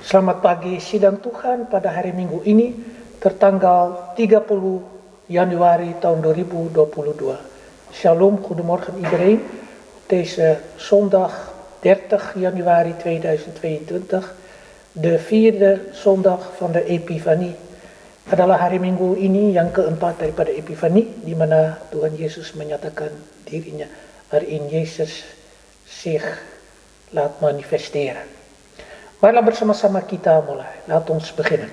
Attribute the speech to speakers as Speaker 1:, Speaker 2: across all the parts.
Speaker 1: Selamat pagi sidang Tuhan pada hari Minggu ini, tertanggal 30 Januari tahun 2022. Shalom, goedemorgen iedereen. Op deze zondag 30 januari 2022, de vierde zondag van de Epifanie. Adalah hari Minggu ini yang keempat daripada Epifanie, di mana Tuhan Yesus menyatakan dirinya, waarin Yesus zich laat manifesteren. Marilah bersama-sama kita mulai. Laat ons beginnen.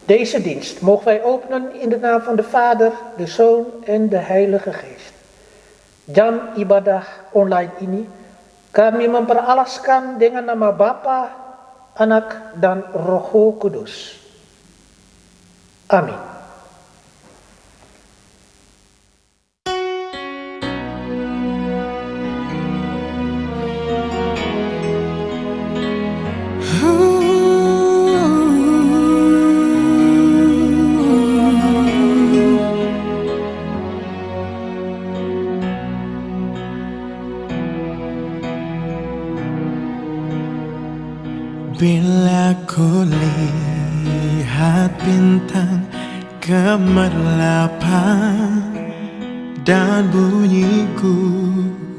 Speaker 1: Deze dienst mogen wij openen in de naam van de Vader, de Zoon en de Heilige Geest. Dan ibadah online ini kami memperalaskan dengan nama Bapa, Anak, dan Roh Kudus. Amin.
Speaker 2: Bila ku lihat bintang gemerlapan dan bunyi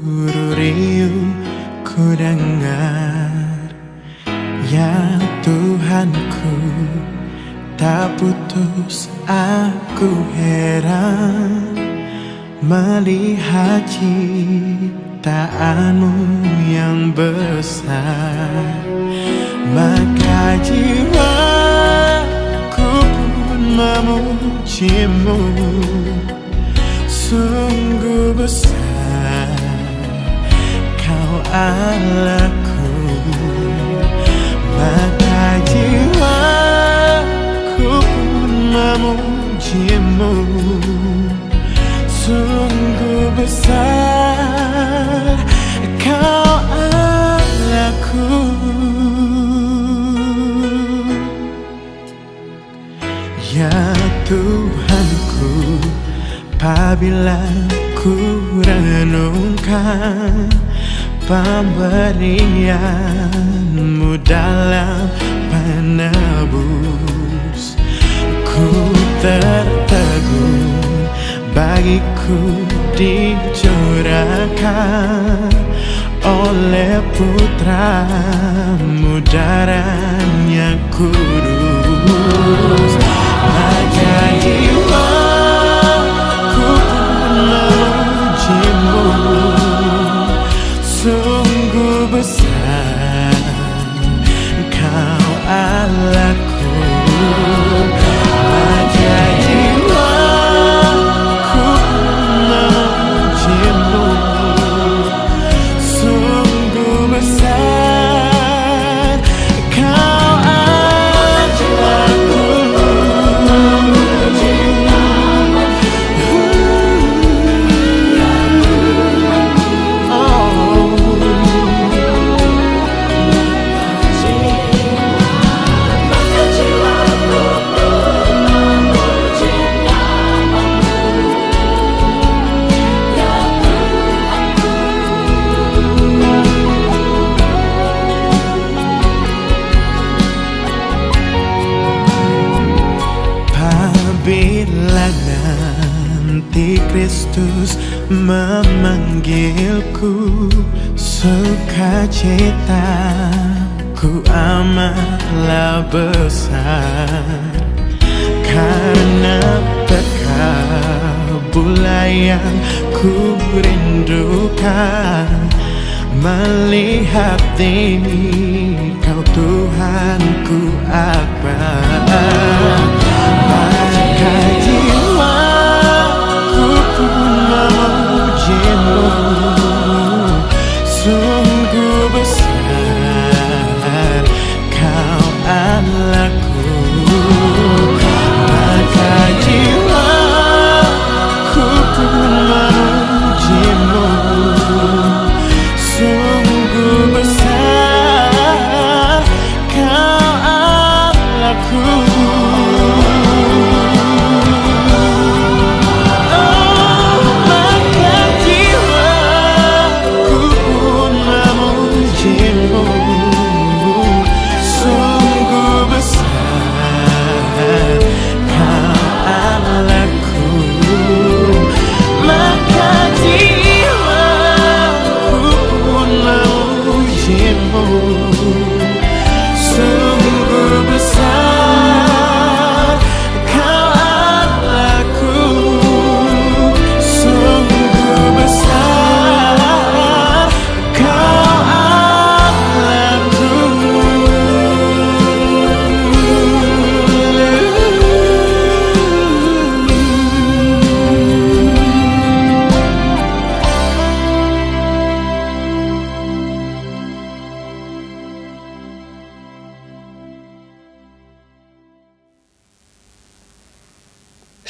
Speaker 2: gururium ku dengar, ya Tuhanku, tak putus aku heran melihat ciptaanmu yang besar. Maka jiwaku pun memujimu, sungguh besar Kau Allahku. Maka jiwaku pun memujimu, sungguh besar Kau Allahku. Ya Tuhanku, apabila ku renungkan pemberian-Mu dalam penebus, ku tertegun bagiku dicurahkan oleh Putra-Mu darahnya kudus. Maka jiwaku pun memujimu, sungguh besar Kau Allahku. Maka jiwaku pun memujimu, sungguh besar Kau Allahku. Bila nanti Kristus memanggilku, sukacitaku amatlah besar, karena terkabulah yang ku rindukan, melihat Engkau Tuhanku akbar. Maka jiwaku pun memujimu, sungguh besar Kau Allahku. Maka jiwaku pun memujimu, sungguh besar Kau Allahku.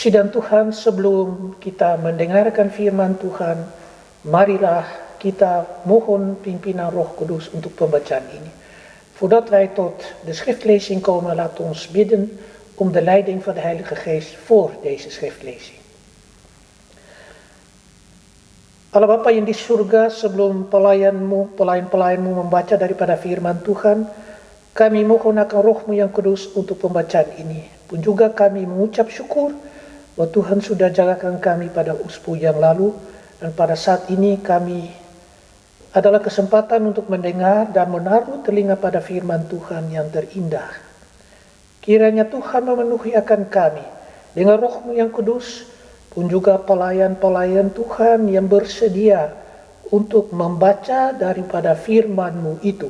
Speaker 1: Sidang Tuhan, sebelum kita mendengarkan firman Tuhan, marilah kita mohon pimpinan Roh Kudus untuk pembacaan ini. Voordat wij tot de schriftlezing komen, laat ons bidden om de leiding van de Heilige Geest voor deze schriftlezing. Allah Bapa yang di surga, sebelum pelayan-pelayanmu membaca daripada firman Tuhan, kami mohon akan Roh-Mu yang kudus untuk pembacaan ini. Pun juga kami mengucap syukur bahwa Tuhan sudah jagakan kami pada usbu yang lalu, dan pada saat ini kami adalah kesempatan untuk mendengar dan menaruh telinga pada firman Tuhan yang terindah. Kiranya Tuhan memenuhi akan kami dengan Roh-Mu yang kudus, pun juga pelayan-pelayan Tuhan yang bersedia untuk membaca daripada firman-Mu itu.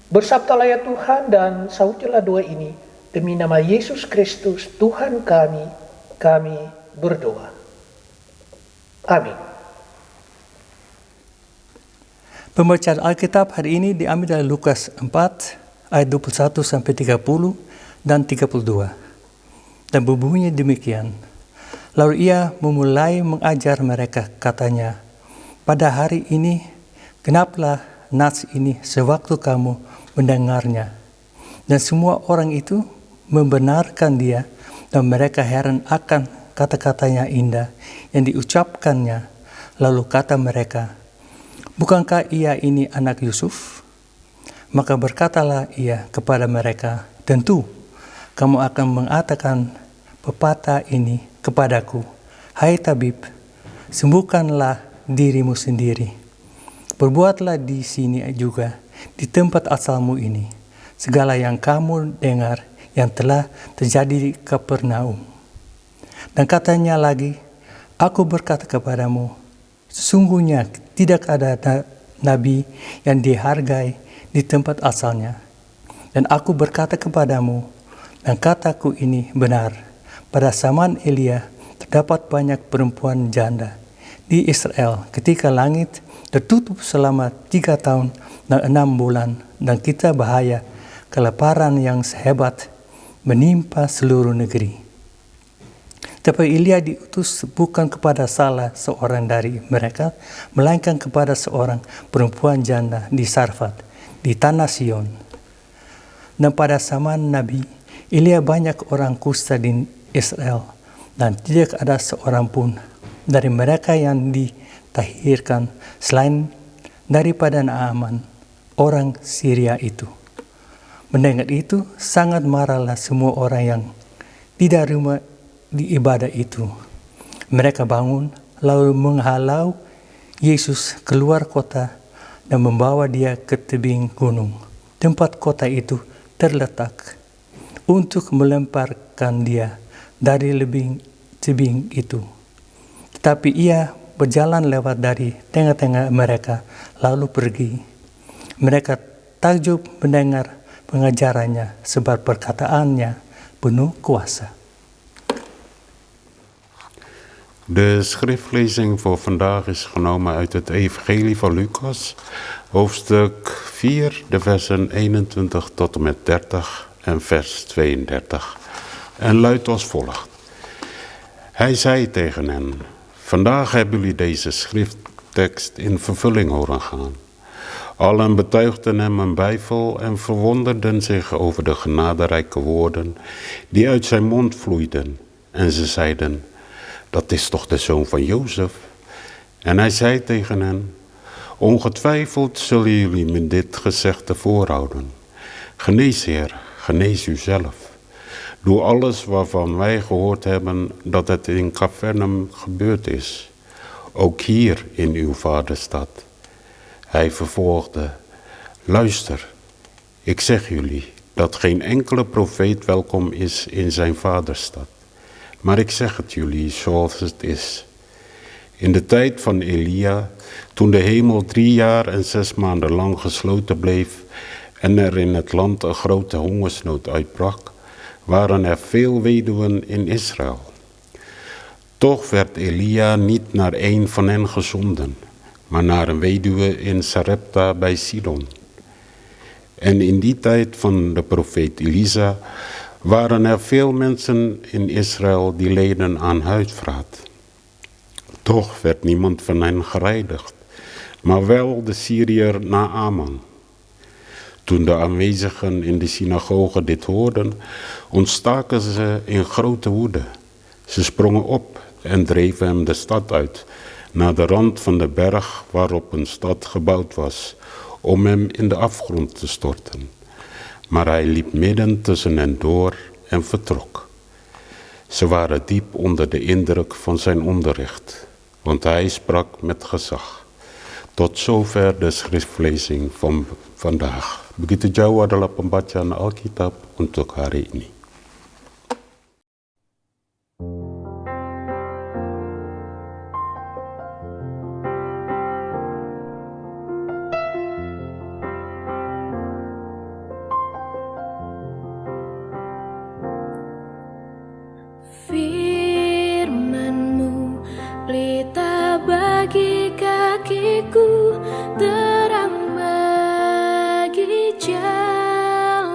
Speaker 1: Bersabdalah ya Tuhan, dan sautilah doa ini demi nama Yesus Kristus Tuhan kami berdoa. Amin.
Speaker 3: Pembacaan Alkitab hari ini diambil dari Lukas 4 ayat 21 sampai 30 dan 32. Dan berbunyi demikian. Lalu ia memulai mengajar mereka, katanya, pada hari ini genaplah nats ini sewaktu kamu mendengarnya. Dan semua orang itu membenarkan dia, dan mereka heran akan kata-katanya indah yang diucapkannya. Lalu kata mereka, bukankah ia ini anak Yusuf? Maka berkatalah ia kepada mereka, tentu kamu akan mengatakan pepatah ini kepadaku, hai tabib, sembuhkanlah dirimu sendiri. Perbuatlah di sini juga, di tempat asalmu ini, segala yang kamu dengar yang telah terjadi di Kapernaum. Dan katanya lagi, aku berkata kepadamu, sesungguhnya tidak ada nabi yang dihargai di tempat asalnya. Dan aku berkata kepadamu, dan kataku ini benar, pada zaman Elia terdapat banyak perempuan janda di Israel ketika langit tertutup selama 3 tahun dan 6 bulan, dan kita bahaya kelaparan yang sehebat menimpa seluruh negeri. Tapi Elia diutus bukan kepada salah seorang dari mereka, melainkan kepada seorang perempuan janda di Sarfat, di tanah Sion. Dan pada zaman Nabi Elia banyak orang kusta di Israel, dan tidak ada seorang pun dari mereka yang ditahirkan selain daripada Naaman, orang Syria itu. Mendengar itu, sangat marahlah semua orang yang tidak terima di ibadah itu. Mereka bangun, lalu menghalau Yesus keluar kota dan membawa dia ke tebing gunung, tempat kota itu terletak, untuk melemparkan dia dari tebing itu. Tetapi ia berjalan lewat dari tengah-tengah mereka, lalu pergi. Mereka takjub mendengar pengajarannya, sebab perkataannya penuh kuasa.
Speaker 4: De schriftlezing voor vandaag is genomen uit het Evangelie van Lucas, hoofdstuk 4, de versen 21 tot en met 30 en vers 32. En luidt als volgt. Hij zei tegen hen, vandaag hebben jullie deze schrifttekst in vervulling horen gaan. Allen betuigden hem een bijval en verwonderden zich over de genaderijke woorden die uit zijn mond vloeiden. En ze zeiden, dat is toch de zoon van Jozef? En hij zei tegen hen, ongetwijfeld zullen jullie me dit gezegde voorhouden. Genees, Heer, genees u zelf. Doe alles waarvan wij gehoord hebben dat het in Capernaum gebeurd is. Ook hier in uw vaderstad. Hij vervolgde, luister, ik zeg jullie dat geen enkele profeet welkom is in zijn vaderstad. Maar ik zeg het jullie zoals het is. In de tijd van Elia, toen de hemel 3 jaar en 6 maanden lang gesloten bleef en er in het land een grote hongersnood uitbrak, waren er veel weduwen in Israël. Toch werd Elia niet naar een van hen gezonden, maar naar een weduwe in Sarepta bij Sidon. En in die tijd van de profeet Elisa waren er veel mensen in Israël die leden aan huisvraat. Toch werd niemand van hen gereinigd, maar wel de Syriër Naaman. Toen de aanwezigen in de synagoge dit hoorden, ontstaken ze in grote woede. Ze sprongen op en dreven hem de stad uit, naar de rand van de berg waarop een stad gebouwd was, om hem in de afgrond te storten. Maar hij liep midden tussen hen door en vertrok. Ze waren diep onder de indruk van zijn onderricht, want hij sprak met gezag. Tot zover de schriftlezing van vandaag. Begitu jauh adalah pembacaan Alkitab untuk hari ini.
Speaker 5: Firman-Mu pelita bagi kakiku, terang bagi jalanku.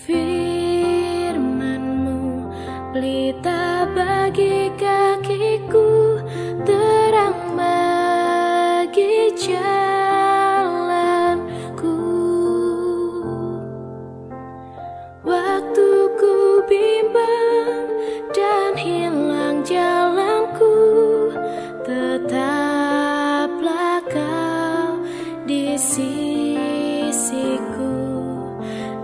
Speaker 5: Firman-Mu pelita bagi kakiku, terang bagi jalanku. Waktu ku bimbang dan hilang jalanku, tetaplah Kau di sisiku.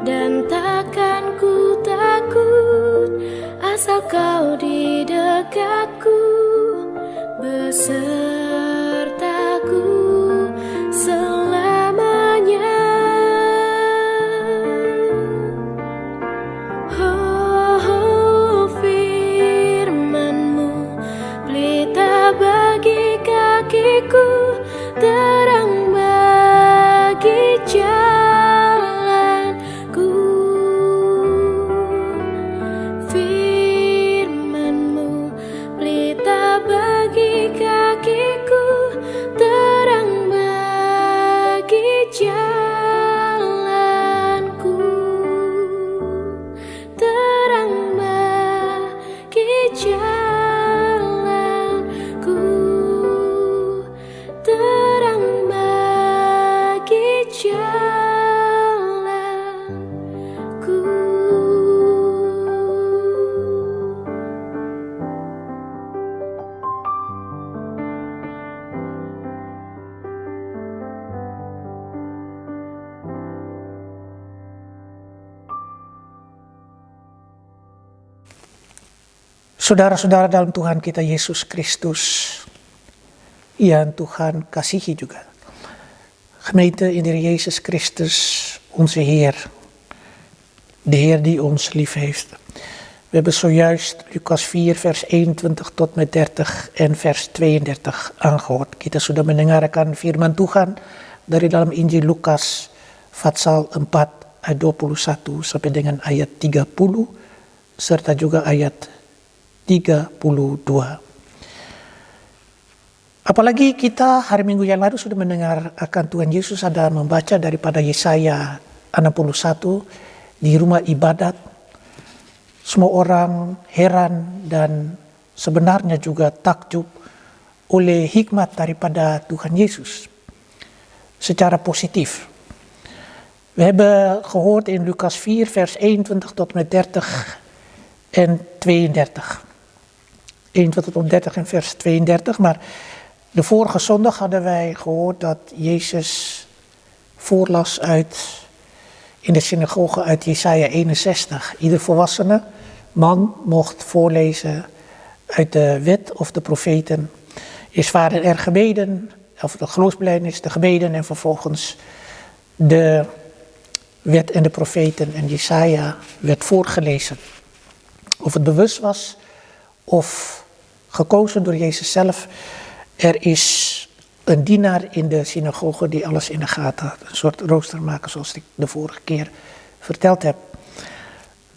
Speaker 5: Dan takkan ku takut, asal Kau di dekatku, besertaku selamanya. Oh, firman-Mu pelita bagi kakiku, terang bagi jalanku. Firman-Mu pelita bagi kakiku, terang bagi jalanku. Terang bagi jalanku, terang bagi jalanku.
Speaker 1: Saudara-saudara dalam Tuhan kita Yesus Kristus, yang Tuhan kasihi juga. Gemeente in de Heer Jezus Christus, onze Heer. De Heer die ons lief heeft. We hebben zojuist Lucas 4 vers 21 tot met 30 en vers 32 aangehoord. Kita sudah mendengarkan firman Tuhan dari dalam Injil Lukas pasal 4 ayat 21 sampai dengan ayat 30 serta juga ayat 32. Apalagi kita hari Minggu yang lalu sudah mendengar akan Tuhan Yesus ada membaca daripada Yesaya 61 di rumah ibadat. Semua orang heran dan sebenarnya juga takjub oleh hikmat daripada Tuhan Yesus secara positief. We hebben gehoord in Lucas 4 vers 21 tot met 30 en 32. 21 tot 30 en vers 32, maar de vorige zondag hadden wij gehoord dat Jezus voorlas in de synagoge uit Jesaja 61. Ieder volwassene man mocht voorlezen uit de wet of de profeten. Eerst waren er gebeden, of de geloofsbelijdenis, de gebeden en vervolgens de wet en de profeten en Jesaja werd voorgelezen. Of het bewust was of gekozen door Jezus zelf, er is een dienaar in de synagoge die alles in de gaten had. Een soort roostermaker zoals ik de vorige keer verteld heb.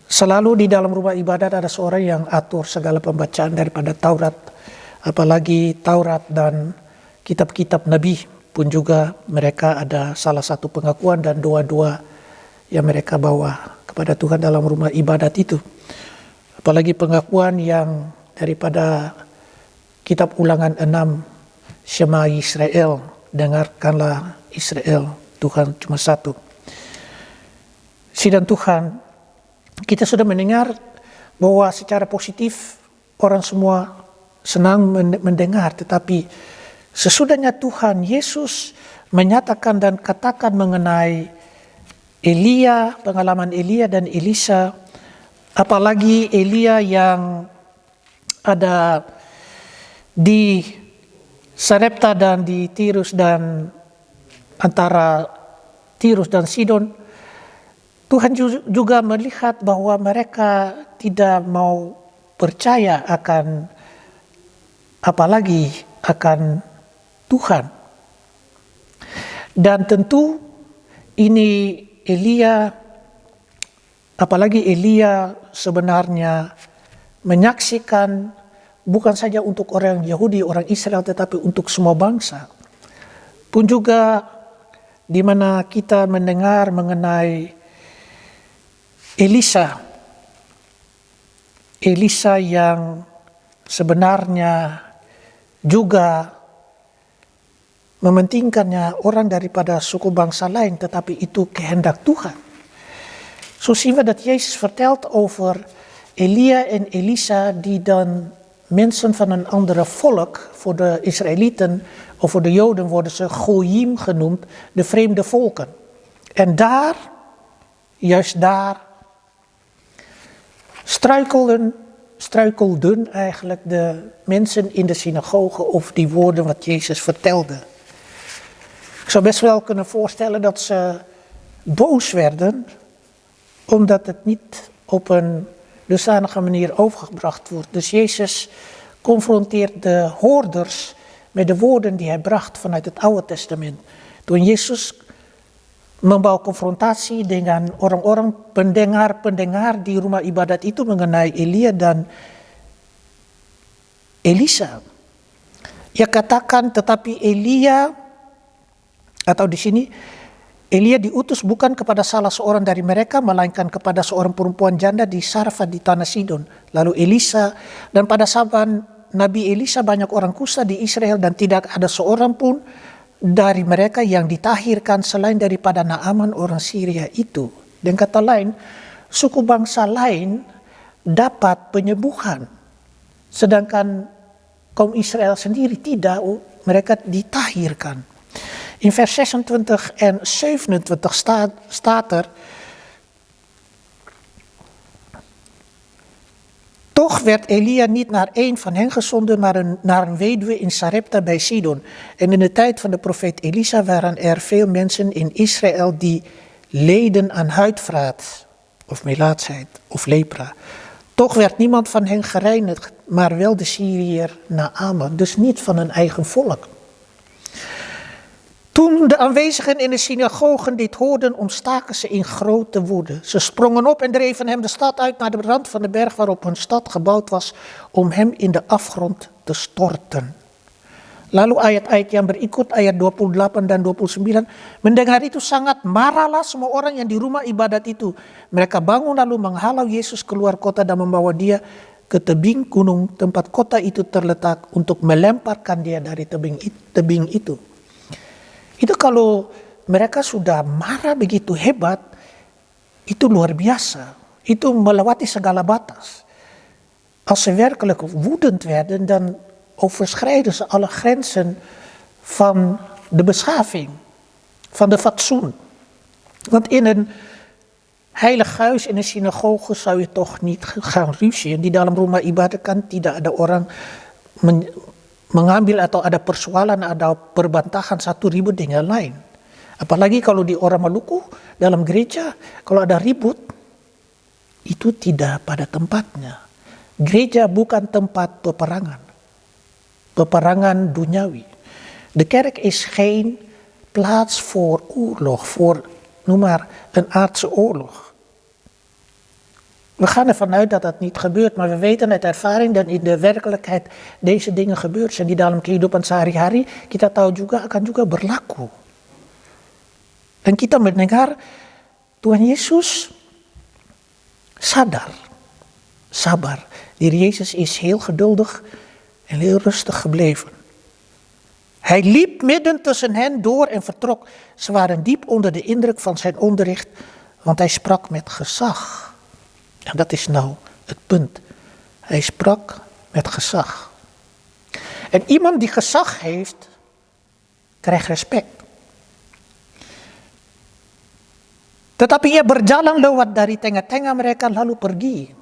Speaker 1: Selalu di dalam rumah ibadat ada seorang yang atur segala pembacaan daripada Taurat, apalagi Taurat dan kitab-kitab Nabi. pun juga mereka ada salah satu pengakuan dan doa-doa yang mereka bawa kepada Tuhan dalam rumah ibadat itu. Apalagi pengakuan yang daripada kitab Ulangan 6, Shema Israel, dengarkanlah Israel, Tuhan cuma satu. Sidang Tuhan, kita sudah mendengar bahwa secara positif orang semua senang mendengar, tetapi sesudahnya Tuhan Yesus menyatakan dan katakan mengenai Elia, pengalaman Elia dan Elisa, apalagi Elia yang ada di Sarepta dan di Tirus dan antara Tirus dan Sidon, Tuhan juga melihat bahwa mereka tidak mau percaya akan apalagi akan Tuhan. Dan tentu ini Elia, apalagi Elia sebenarnya menyaksikan bukan saja untuk orang Yahudi, orang Israel, tetapi untuk semua bangsa. Pun juga di mana kita mendengar mengenai Elisa yang sebenarnya juga mementingkannya orang daripada suku bangsa lain, tetapi itu kehendak Tuhan. Zo zien we dat Jezus vertelt over Elia en Elisa die dan mensen van een andere volk, voor de Israëlieten of voor de Joden worden ze Goyim genoemd, de vreemde volken. En daar, juist daar, struikelden eigenlijk de mensen in de synagoge over die woorden wat Jezus vertelde. Ik zou best wel kunnen voorstellen dat ze boos werden, omdat het niet op een dusdanige manier overgebracht wordt. Dus Jezus confronteert de hoorders met de woorden die hij bracht vanuit het Oude Testament. Toen Yesus membawa konfrontasi dengan orang-orang pendengar di rumah ibadat itu mengenai Elia dan Elisa. Ia katakan, tetapi Elia, atau di sini Elia diutus bukan kepada salah seorang dari mereka, melainkan kepada seorang perempuan janda di Sarfat di tanah Sidon. Lalu Elisa, dan pada zaman Nabi Elisa banyak orang kusta di Israel dan tidak ada seorang pun dari mereka yang ditahirkan selain daripada Naaman orang Syria itu. Dengan kata lain, suku bangsa lain dapat penyembuhan, sedangkan kaum Israel sendiri tidak, mereka ditahirkan. In vers 26 en 27 staat er: Toch werd Elia niet naar een van hen gezonden, maar naar een weduwe in Sarepta bij Sidon. En in de tijd van de profeet Elisa waren er veel mensen in Israël die leden aan huidvraat, of melaatsheid, of lepra. Toch werd niemand van hen gereinigd, maar wel de Syriër Naaman, dus niet van hun eigen volk. Toen de aanwezigen in de synagogen dit hoorden, ontstaken ze in grote woede. Ze sprongen op en dreven hem de stad uit naar de rand van de berg waarop hun stad gebouwd was, om hem in de afgrond te storten. Lalu ayat-ayat yang berikut, ayat 28 dan 29, mendengar itu sangat marahlah semua orang yang di rumah ibadat itu. Mereka bangun lalu menghalau Yesus keluar kota dan membawa dia ke tebing gunung tempat kota itu terletak untuk melemparkan dia dari tebing itu. Itu kalau mereka sudah marah begitu hebat, itu luar biasa. Itu melewati segala batas. Als ze werkelijk woedend werden, dan overschrijden ze alle grenzen van de beschaving, van de fatsoen. Want in een heilig huis, in een synagoge, zou je toch niet gaan ruzien. Di dalam rumah ibadah kan tidak ada orang mengambil atau ada persoalan, ada perbantahan satu ribut dengan lain. Apalagi kalau di orang Maluku, dalam gereja, kalau ada ribut, itu tidak pada tempatnya. Gereja bukan tempat peperangan duniawi. De kerk is geen plaats voor oorlog, voor, noem maar, een aardse oorlog. We gaan ervan uit dat dat niet gebeurt, maar we weten uit ervaring dat in de werkelijkheid deze dingen gebeurd zijn. Di dalam kehidupan sehari-hari kita tahu juga akan juga berlaku. Dan kita mendengar Tuhan Yesus sabar. Die Jezus is heel geduldig en heel rustig gebleven. Hij liep midden tussen hen door en vertrok. Ze waren diep onder de indruk van zijn onderricht, want hij sprak met gezag. En dat is nou het punt. Hij sprak met gezag. En iemand die gezag heeft, krijgt respect. Tetapi ia berjalan lewat dari tengah-tengah mereka lalu pergi.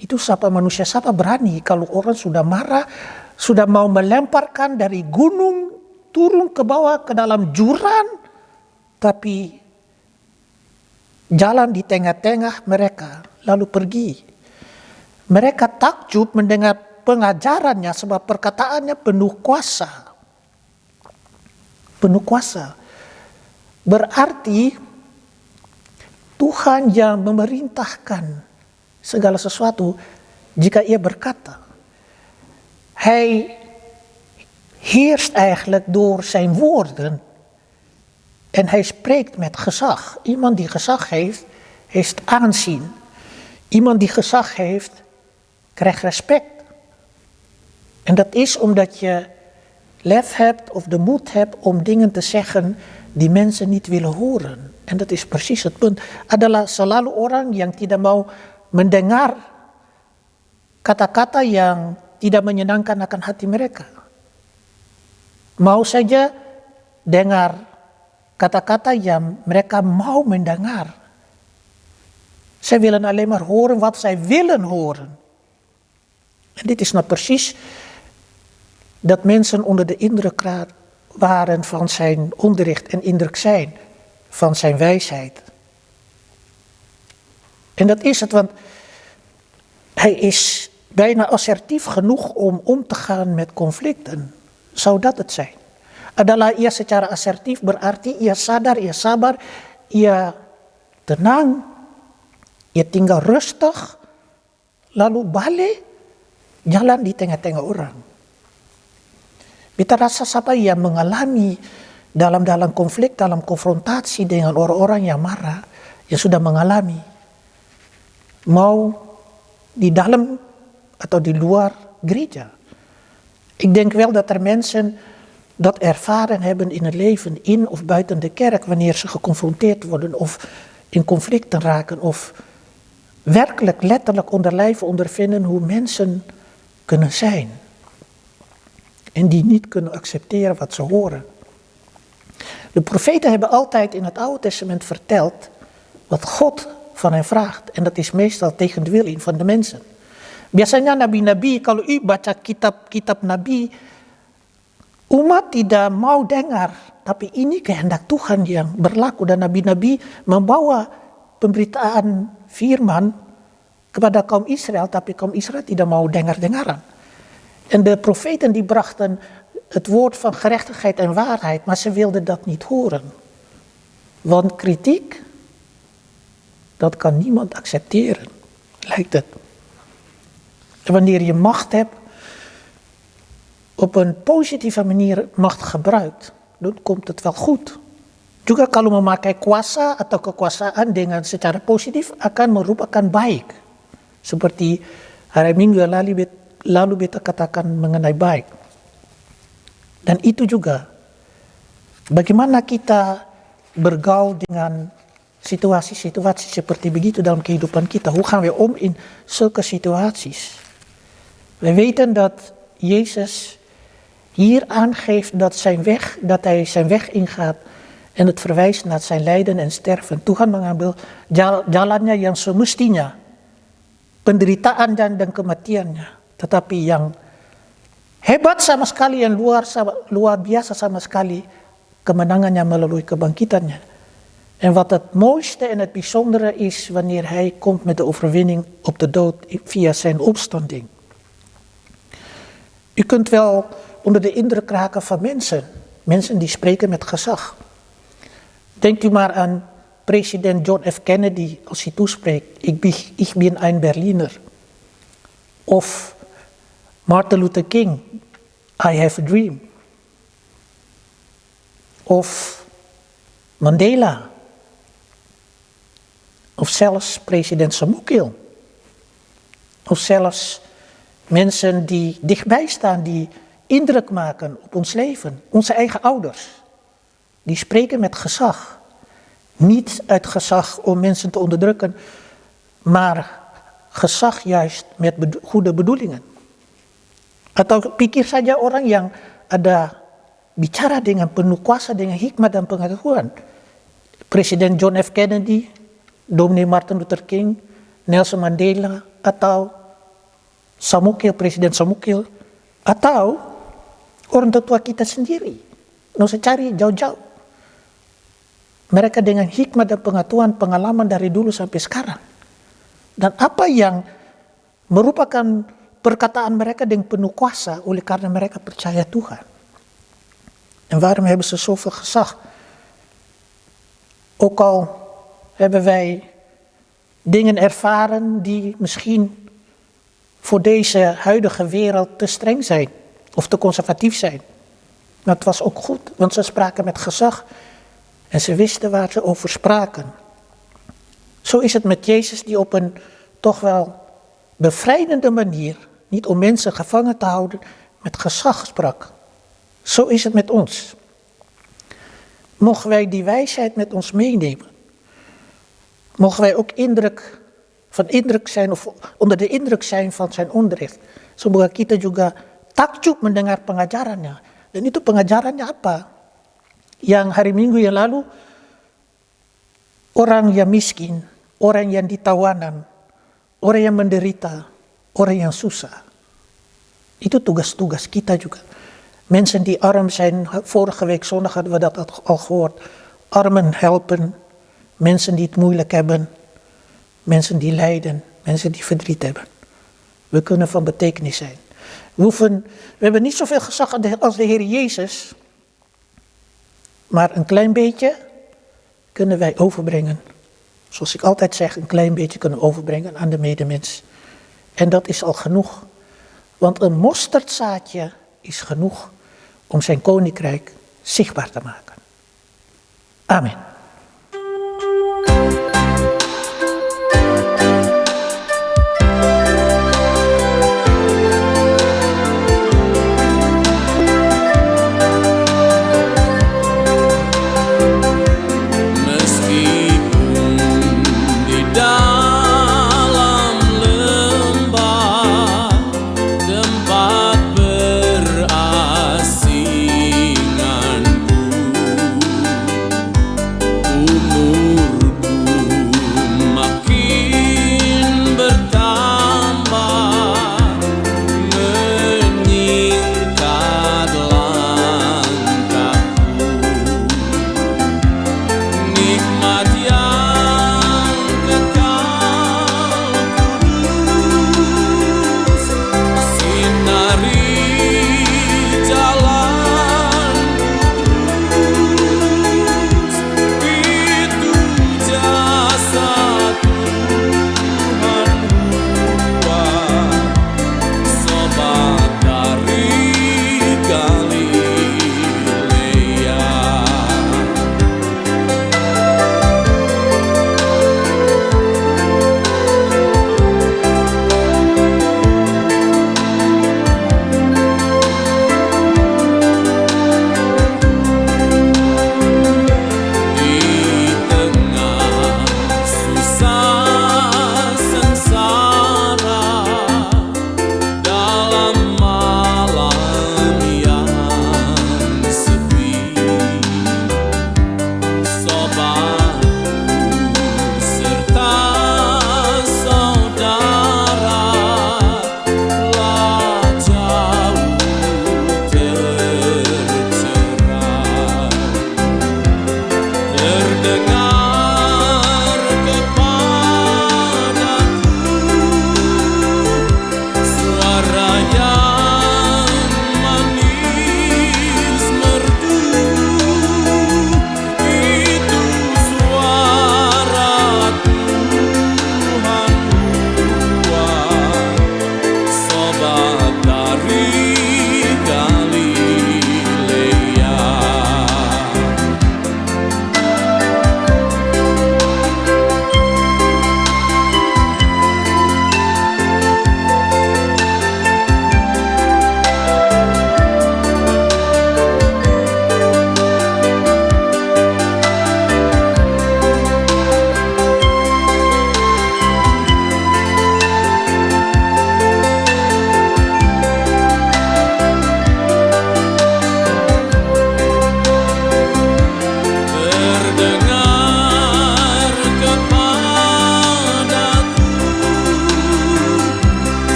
Speaker 1: Itu siapa manusia, siapa berani kalau orang sudah marah, sudah mau melemparkan dari gunung turun ke bawah ke dalam jurang, tapi jalan di tengah-tengah mereka lalu pergi. Mereka takjub mendengar pengajarannya sebab perkataannya penuh kuasa. Penuh kuasa. Berarti Tuhan yang memerintahkan segala sesuatu jika ia berkata. Hij heerst eigenlijk door zijn woorden en hij spreekt met gezag. Iemand die gezag heeft, heeft aanzien. Iemand die gezag heeft, krijgt respect. En dat is omdat je lef hebt of de moed hebt om dingen te zeggen die mensen niet willen horen. En dat is precies het punt. Adalah selalu orang yang tidak mau mendengar kata-kata yang tidak menyenangkan akan hati mereka. Mau saja dengar kata-kata yang mereka mau mendengar. Zij willen alleen maar horen wat zij willen horen. En dit is nou precies dat mensen onder de indruk waren van zijn onderricht en indruk zijn van zijn wijsheid. En dat is het, want hij is bijna assertief genoeg om te gaan met conflicten. Zou dat het zijn? Adalah ia secara assertif berarti ia sadar, ia sabar, ia tenang, ia tinggal rustig, lalu balik jalan di tengah-tengah orang. Kita rasa siapa yang mengalami dalam konflik, dalam konfrontasi dengan orang-orang yang marah, yang sudah mengalami, mau di dalam atau di luar gereja. Ik denk wel dat er mensen dat ervaren hebben in het leven, in of buiten de kerk, wanneer ze geconfronteerd worden of in conflicten raken of werkelijk letterlijk onder lijf ondervinden hoe mensen kunnen zijn. En die niet kunnen accepteren wat ze horen. De profeten hebben altijd in het Oude Testament verteld wat God van hen vraagt. En dat is meestal tegen de wil in van de mensen. Biasanya nabi-nabi, kalau u baca kitab nabi, umat tidak mau dengar. Tapi ini kehendak Tuhan yang berlaku. Dan nabi-nabi membawa pemberitaan firman kepada kaum Israël. Tapi kaum Israël tidak mau dengar-dengaran. En de profeten die brachten het woord van gerechtigheid en waarheid. Maar ze wilden dat niet horen. Want kritiek, dat kan niemand accepteren. Lijkt het. En wanneer je macht hebt, op een positieve manier macht gebruikt, dan komt het wel goed. Juga kalau memakai kuasa atau kekuasaan dengan secara positif akan merupakan baik. Seperti hari Minggu lalu beta katakan mengenai baik. Dan itu juga, bagaimana kita bergaul dengan situatie seperti begitu dalam kehidupan kita. Hoe gaan we om in zulke situaties? We weten dat Jezus hier aangeeft dat hij zijn weg ingaat en het verwijst naar zijn lijden en sterven. Tuhan mengambil jalannya yang semestinya, penderitaan dan kematiannya. Tetapi yang hebat sama sekali, yang luar biasa sama sekali, kemenangannya melalui kebangkitannya. En wat het mooiste en het bijzondere is wanneer hij komt met de overwinning op de dood via zijn opstanding. U kunt wel onder de indruk raken van mensen die spreken met gezag. Denkt u maar aan president John F. Kennedy, als hij toespreekt, ik ben een Berliner. Of Martin Luther King, I have a dream. Of Mandela. Of zelfs president Samukil. Of zelfs mensen die dichtbij staan, die indruk maken op ons leven. Onze eigen ouders. Die spreken met gezag. Niet uit gezag om mensen te onderdrukken, maar gezag juist met goede bedoelingen. Atau pikir saja orang yang ada bicara dengan penuh kuasa, dengan hikmat dan pengetahuan. Presiden John F. Kennedy, Dominee Martin Luther King, Nelson Mandela, atau Samukil, Presiden Samukil, atau orang tua kita sendiri. Nggak usah cari jauh-jauh. Mereka dengan hikmat dan pengetahuan, pengalaman dari dulu sampai sekarang. Dan apa yang merupakan perkataan mereka dengan penuh kuasa oleh karena mereka percaya Tuhan. En waarom hebben ze zoveel gezag? Ook al hebben wij dingen ervaren die misschien voor deze huidige wereld te streng zijn of te conservatief zijn. Maar het was ook goed, want ze spraken met gezag en ze wisten waar ze over spraken. Zo is het met Jezus die op een toch wel bevrijdende manier, niet om mensen gevangen te houden, met gezag sprak. Zo is het met ons. Mogen wij die wijsheid met ons meenemen. Mogen wij ook indruk zijn of onder de indruk zijn van zijn onderricht. Semoga kita juga takjub mendengar pengajarannya. Dan itu pengajarannya apa? Yang hari Minggu yang lalu, orang yang miskin, orang yang di tawanan, orang yang menderita, orang yang susah. Itu tugas-tugas kita juga. Mensen die arm zijn, vorige week zondag hadden we dat al gehoord. Armen helpen, mensen die het moeilijk hebben, mensen die lijden, mensen die verdriet hebben. We kunnen van betekenis zijn. We hebben niet zoveel gezag als de Heer Jezus, maar een klein beetje kunnen wij overbrengen. Zoals ik altijd zeg, een klein beetje kunnen overbrengen aan de medemens. En dat is al genoeg. Want een mosterdzaadje is genoeg om zijn koninkrijk zichtbaar te maken. Amen.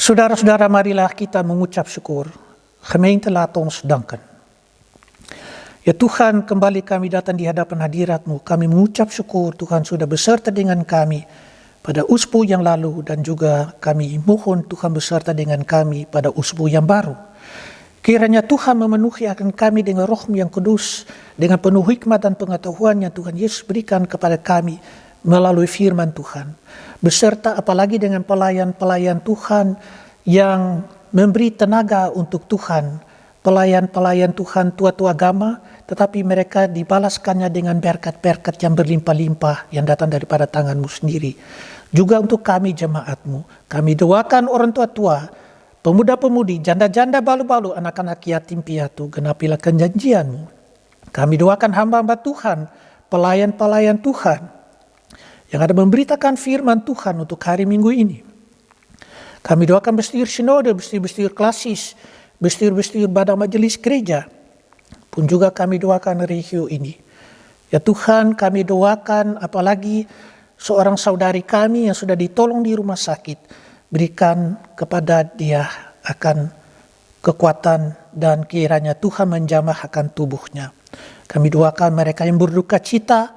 Speaker 1: Saudara-saudara, marilah kita mengucap syukur. Gemeente, laat ons danken. Ya Tuhan, kembali kami datang di hadapan hadirat-Mu. Kami mengucap syukur Tuhan sudah beserta dengan kami pada usbu yang lalu, dan juga kami mohon Tuhan beserta dengan kami pada usbu yang baru. Kiranya Tuhan memenuhi akan kami dengan Roh-Mu yang kudus, dengan penuh hikmat dan pengetahuan yang Tuhan Yesus berikan kepada kami melalui firman Tuhan. Beserta apalagi dengan pelayan-pelayan Tuhan yang memberi tenaga untuk Tuhan, pelayan-pelayan Tuhan, tua-tua agama, tetapi mereka dibalaskannya dengan berkat-berkat yang berlimpah-limpah yang datang daripada tangan-Mu sendiri. Juga untuk kami jemaat-Mu, kami doakan orang tua-tua, pemuda-pemudi, janda-janda, balu-balu, anak-anak yatim piatu, genapilah janjian-Mu. Kami doakan hamba-hamba Tuhan, pelayan-pelayan Tuhan, yang ada memberitakan firman Tuhan untuk hari Minggu ini. Kami doakan bestir sinode, bestir-bestir klasis, bestir-bestir badan majelis gereja, pun juga kami doakan regio ini. Ya Tuhan, kami doakan apalagi seorang saudari kami yang sudah ditolong di rumah sakit, berikan kepada dia akan kekuatan dan kiranya Tuhan menjamah akan tubuhnya. Kami doakan mereka yang berduka cita,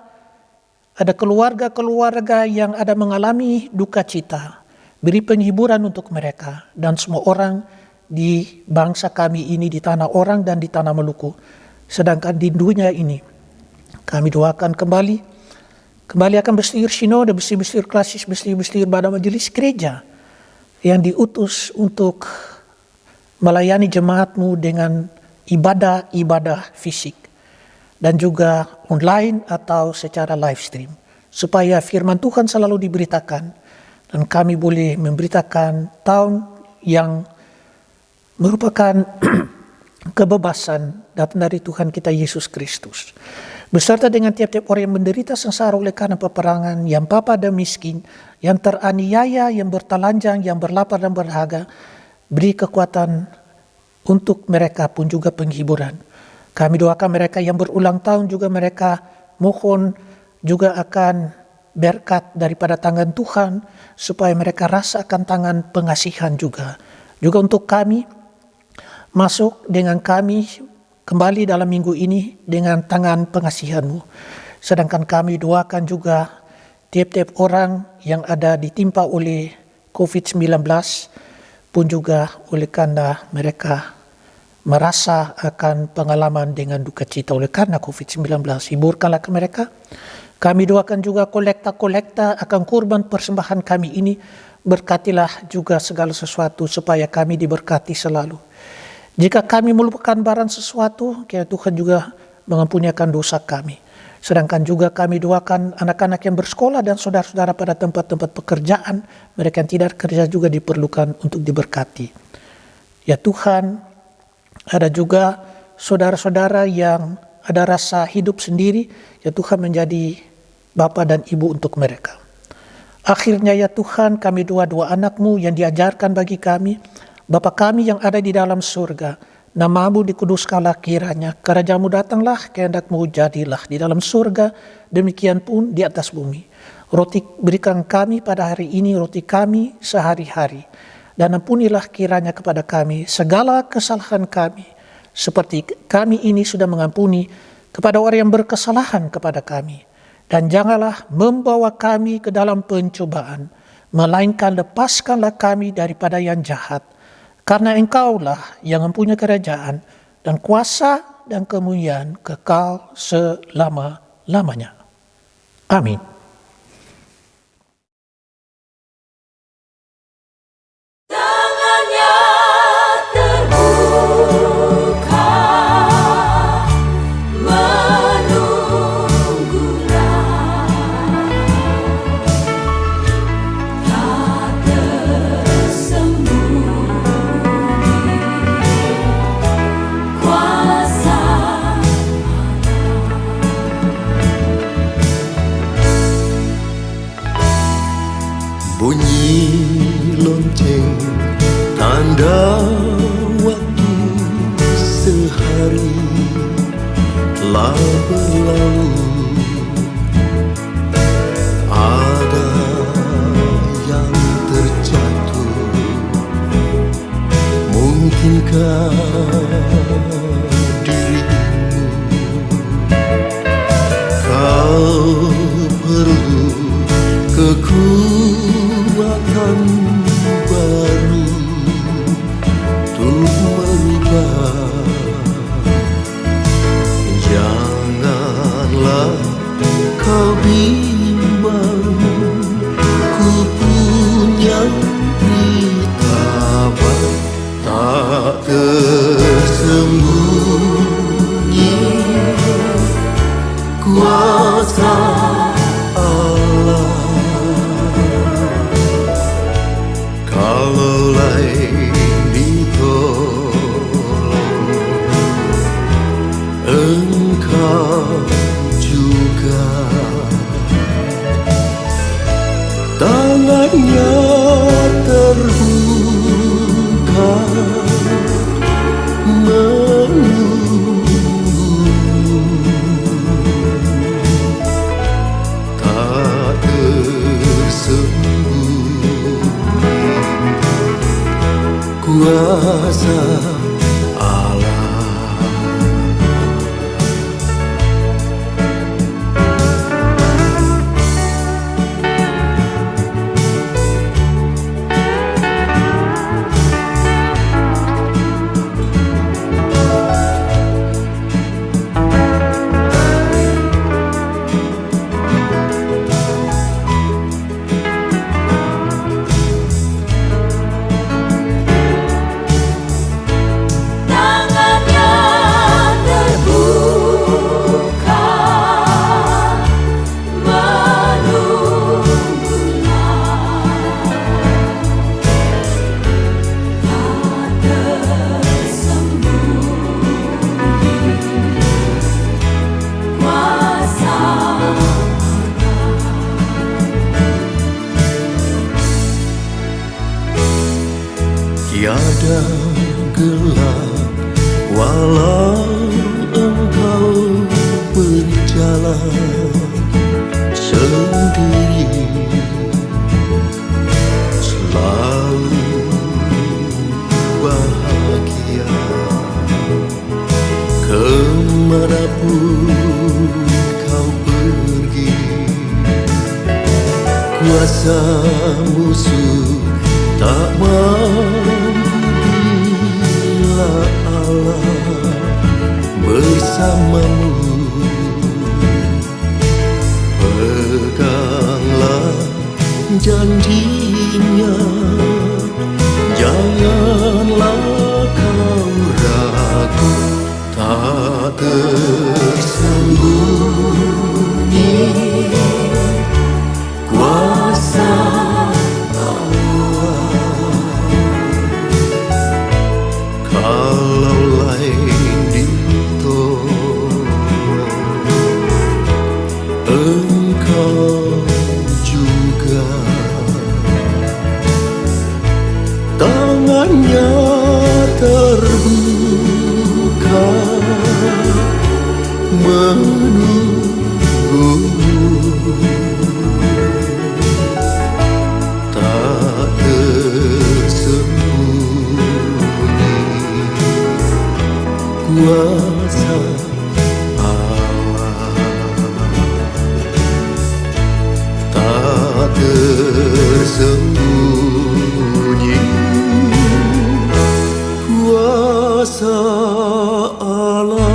Speaker 1: ada keluarga-keluarga yang ada mengalami duka cita, beri penghiburan untuk mereka dan semua orang di bangsa kami ini, di tanah orang dan di tanah Maluku. Sedangkan di dunia ini, kami doakan kembali akan bestir sinode, bestir-bestir klasis, bestir-bestir badan majelis gereja yang diutus untuk melayani jemaat-Mu dengan ibadah-ibadah fisik dan juga online atau secara live stream, supaya firman Tuhan selalu diberitakan dan kami boleh memberitakan tahun yang merupakan kebebasan datang dari Tuhan kita Yesus Kristus. Beserta dengan tiap-tiap orang yang menderita sengsara oleh karena peperangan, yang papa dan miskin, yang teraniaya, yang bertelanjang, yang berlapar dan berdahaga, beri kekuatan untuk mereka pun juga penghiburan. Kami doakan mereka yang berulang tahun juga, mereka mohon juga akan berkat daripada tangan Tuhan, supaya mereka rasakan tangan pengasihan juga. Juga untuk kami, masuk dengan kami kembali dalam minggu ini dengan tangan pengasihan-Mu. Sedangkan kami doakan juga tiap-tiap orang yang ada ditimpa oleh COVID-19, pun juga oleh karena mereka merasa akan pengalaman dengan duka cita oleh karena COVID-19. Hiburkanlah ke mereka. Kami doakan juga kolekta-kolekta akan kurban persembahan kami ini. Berkatilah juga segala sesuatu supaya kami diberkati selalu. Jika kami melupakan barang sesuatu, kiranya Tuhan juga mengampuni akan dosa kami. Sedangkan juga kami doakan anak-anak yang bersekolah dan saudara-saudara pada tempat-tempat pekerjaan, mereka yang tidak kerja juga diperlukan untuk diberkati. Ya Tuhan, ada juga saudara-saudara yang ada rasa hidup sendiri, ya Tuhan menjadi bapa dan ibu untuk mereka. Akhirnya ya Tuhan, kami doa-doa anak-Mu yang diajarkan bagi kami, Bapa kami yang ada di dalam surga, nama-Mu dikuduskanlah kiranya, kerajaan-Mu datanglah, kehendak-Mu jadilah di dalam surga, demikian pun di atas bumi. Roti berikan kami pada hari ini, roti kami sehari-hari. Dan ampunilah kiranya kepada kami segala kesalahan kami, seperti kami ini sudah mengampuni kepada orang yang berkesalahan kepada kami. Dan janganlah membawa kami ke dalam pencobaan, melainkan lepaskanlah kami daripada yang jahat. Karena Engkaulah yang mempunyai kerajaan dan kuasa dan kemuliaan kekal selama-lamanya. Amin.
Speaker 2: Bunyi lonceng tanda waktu sehari telah berlalu. Ada yang terjatuh dirimu. Kau perlu kekuatan baru untuk merubah. Janganlah kau bimbang, ku punya berita baik tak tersembunyi. Kuasa Allah, kalaulah ditolong, engkau juga tangannya terbuka menunggu, tak tersembunyi. Kuasa Allah,
Speaker 5: Tangannya terbuka menunggunya, tak tersembunyi. Kuasa
Speaker 2: tiada gelap walau engkau berjalan sendiri. Selalu bahagia kemanapun kau pergi. Kuasa musuh tak mampu bila Allah bersamamu. Peganglah janjinya, janganlah kau ragu, tak tersembunyi. Kuasa kalau lain ditolong, engkau juga tangannya terbuka menunggu, tak tersembunyi. Kuasa Allah, tak tersembunyi. Kuasa Allah.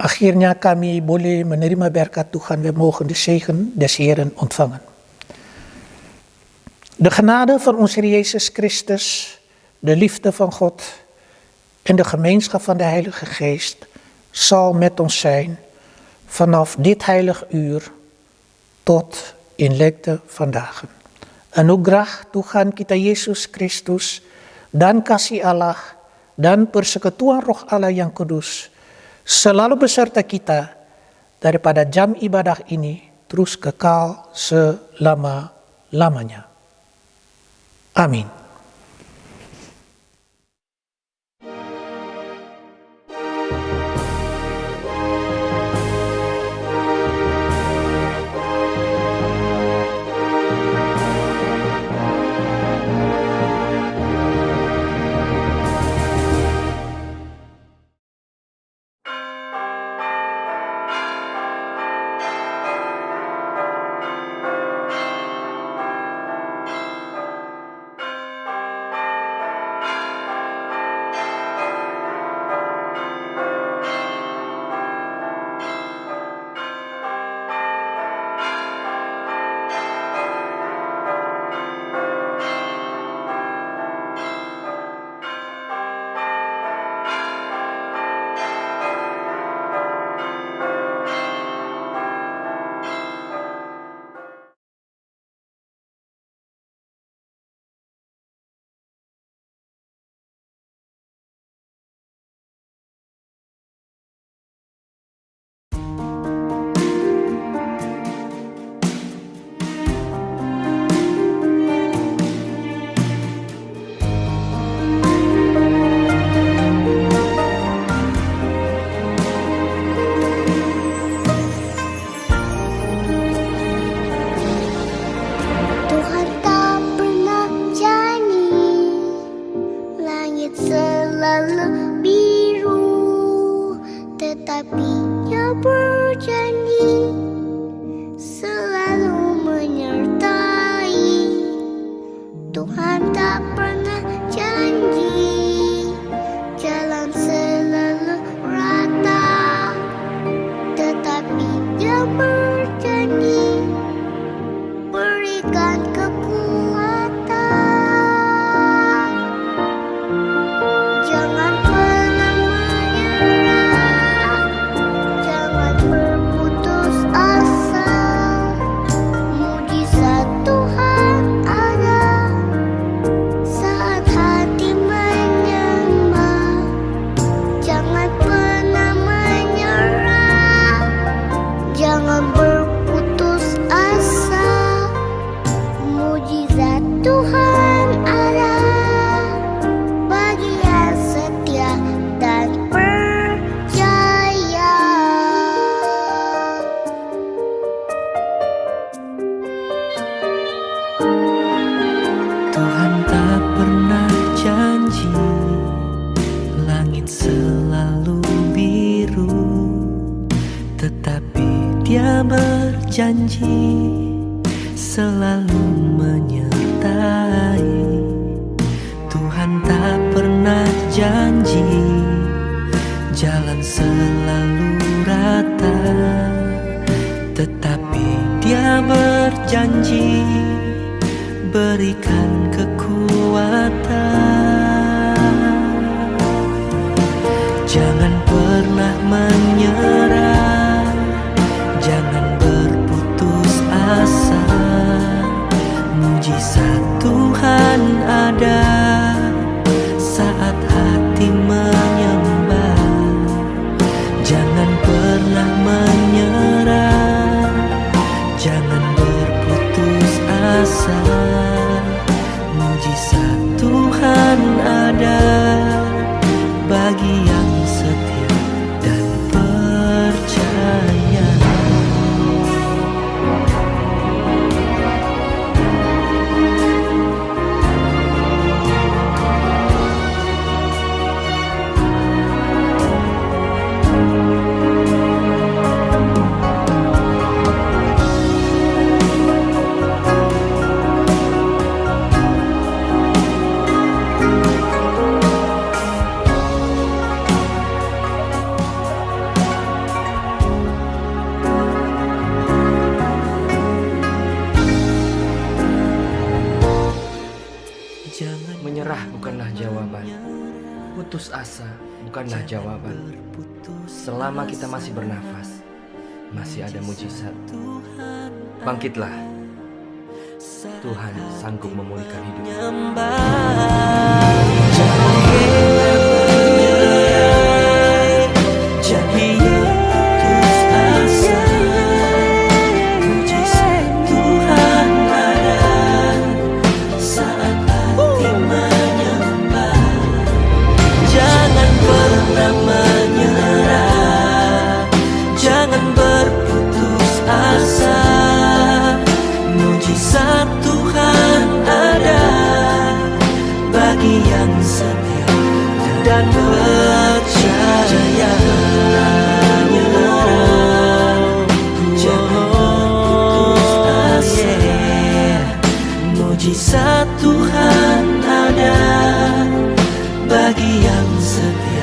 Speaker 1: Akhirnya kami boleh menerima berkat Tuhan. We mogen de zegen des Heeren ontvangen. De genade van onze Heer Jezus Christus, de liefde van God en de gemeenschap van de Heilige Geest zal met ons zijn vanaf dit heilig uur tot in lengte van dagen. Anugerah Tuhan kita Yesus Kristus dan kasih Allah dan persekutuan Roh Allah yang kudus selalu beserta kita daripada jam ibadah ini terus kekal selama-lamanya. Amin.
Speaker 6: selalu biru, tetapi Dia berjanji selalu menyertai. Tuhan tak pernah janji jalan selalu rata, tetapi Dia berjanji berikan kekuatan. Jangan pernah menyerah, jangan berputus asa. Mujizat Tuhan ada saat hati menyembah. Jangan pernah menyerah, jangan berputus asa. Mujizat Tuhan ada bagi yang setia dan percaya.
Speaker 2: Tuhan tak pernah janji langit selalu biru, tetapi Dia berjanji selalu menyertai. Tuhan tak pernah janji jalan selalu rata, tetapi Dia berjanji berikan kekuatan. Jangan pernah menyerah, jangan berputus asa. Mujizat Tuhan ada saat hati menyembah. Jangan pernah menyerah, jangan berputus asa. Mujizat Tuhan ada bagi yang setia dan percaya.
Speaker 7: Menyerah bukanlah jawaban, putus asa bukanlah jawaban. Selama kita masih bernafas, masih ada mujizat. Bangkitlah, Tuhan sanggup memulihkan hidup.
Speaker 2: Mujizat Tuhan ada bagi yang setia dan percaya. Jangan putus asa. Mujizat Tuhan ada bagi yang setia